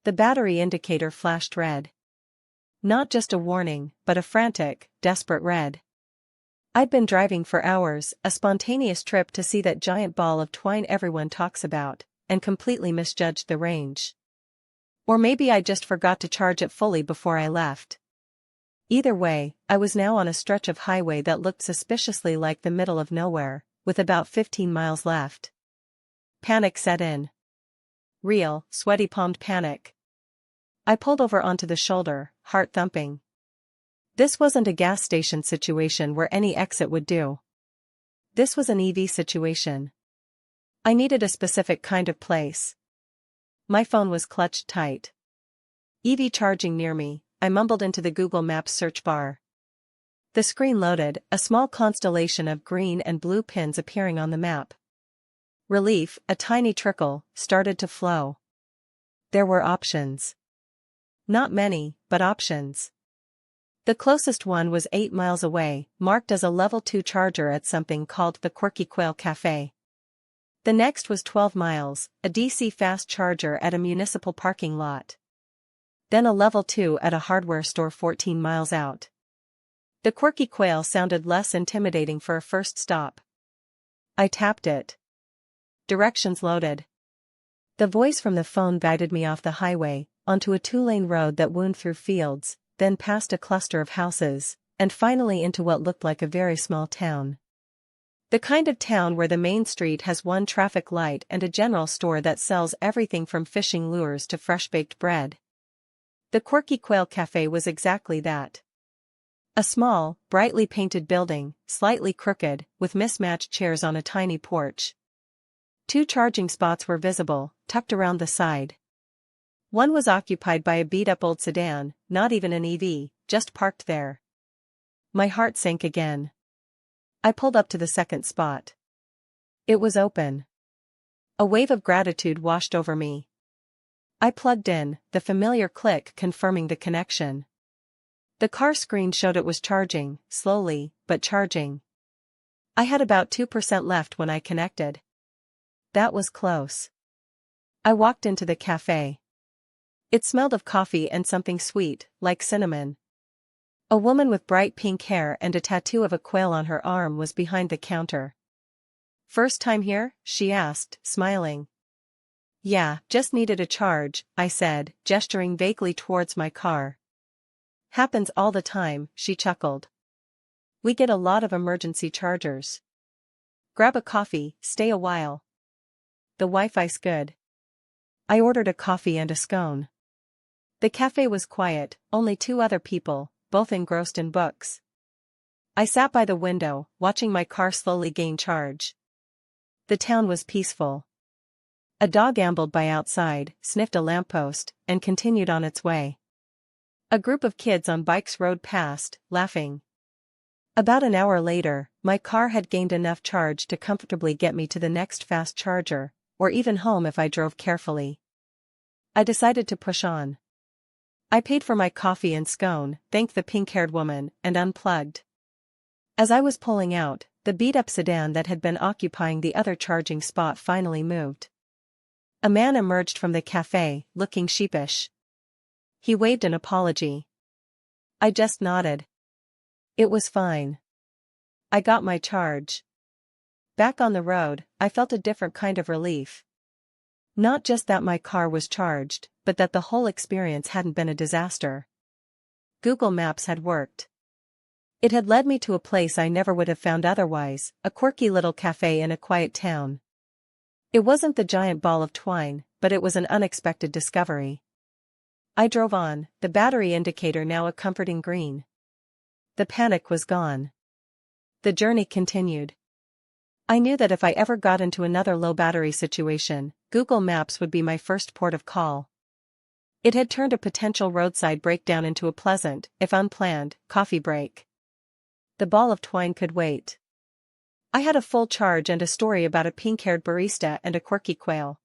The battery indicator flashed red. Not just a warning, but a frantic, desperate red. I'd been driving for hours, a spontaneous trip to see that giant ball of twine everyone talks about, and completely misjudged the range. Or maybe I just forgot to charge it fully before I left. Either way, I was now on a stretch of highway that looked suspiciously like the middle of nowhere, with about 15 miles left. Panic set in. Real, sweaty-palmed panic. I pulled over onto the shoulder, heart thumping. This wasn't a gas station situation where any exit would do. This was an EV situation. I needed a specific kind of place. My phone was clutched tight. EV charging near me, I mumbled into the Google Maps search bar. The screen loaded, a small constellation of green and blue pins appearing on the map. Relief, a tiny trickle, started to flow. There were options. Not many, but options. The closest one was 8 miles away, marked as a level 2 charger at something called the Quirky Quail Cafe. The next was 12 miles, a DC fast charger at a municipal parking lot. Then a level 2 at a hardware store 14 miles out. The Quirky Quail sounded less intimidating for a first stop. I tapped it. Directions loaded. The voice from the phone guided me off the highway, onto a 2-lane road that wound through fields, then past a cluster of houses, and finally into what looked like a very small town. The kind of town where the main street has one traffic light and a general store that sells everything from fishing lures to fresh-baked bread. The Quirky Quail Cafe was exactly that. A small, brightly painted building, slightly crooked, with mismatched chairs on a tiny porch. 2 charging spots were visible, tucked around the side. One was occupied by a beat-up old sedan, not even an EV, just parked there. My heart sank again. I pulled up to the second spot. It was open. A wave of gratitude washed over me. I plugged in, the familiar click confirming the connection. The car screen showed it was charging, slowly, but charging. I had about 2% left when I connected. That was close. I walked into the cafe. It smelled of coffee and something sweet, like cinnamon. A woman with bright pink hair and a tattoo of a quail on her arm was behind the counter. "First time here?" she asked, smiling. "Yeah, just needed a charge," I said, gesturing vaguely towards my car. "Happens all the time," she chuckled. "We get a lot of emergency chargers. Grab a coffee, stay a while. The Wi-Fi's good." I ordered a coffee and a scone. The cafe was quiet, only 2 other people, both engrossed in books. I sat by the window, watching my car slowly gain charge. The town was peaceful. A dog ambled by outside, sniffed a lamppost, and continued on its way. A group of kids on bikes rode past, laughing. About an hour later, my car had gained enough charge to comfortably get me to the next fast charger, or even home if I drove carefully. I decided to push on. I paid for my coffee and scone, thanked the pink-haired woman, and unplugged. As I was pulling out, the beat-up sedan that had been occupying the other charging spot finally moved. A man emerged from the cafe, looking sheepish. He waved an apology. I just nodded. It was fine. I got my charge. Back on the road, I felt a different kind of relief. Not just that my car was charged, but that the whole experience hadn't been a disaster. Google Maps had worked. It had led me to a place I never would have found otherwise, a quirky little cafe in a quiet town. It wasn't the giant ball of twine, but it was an unexpected discovery. I drove on, the battery indicator now a comforting green. The panic was gone. The journey continued. I knew that if I ever got into another low battery situation, Google Maps would be my first port of call. It had turned a potential roadside breakdown into a pleasant, if unplanned, coffee break. The ball of twine could wait. I had a full charge and a story about a pink-haired barista and a quirky quail.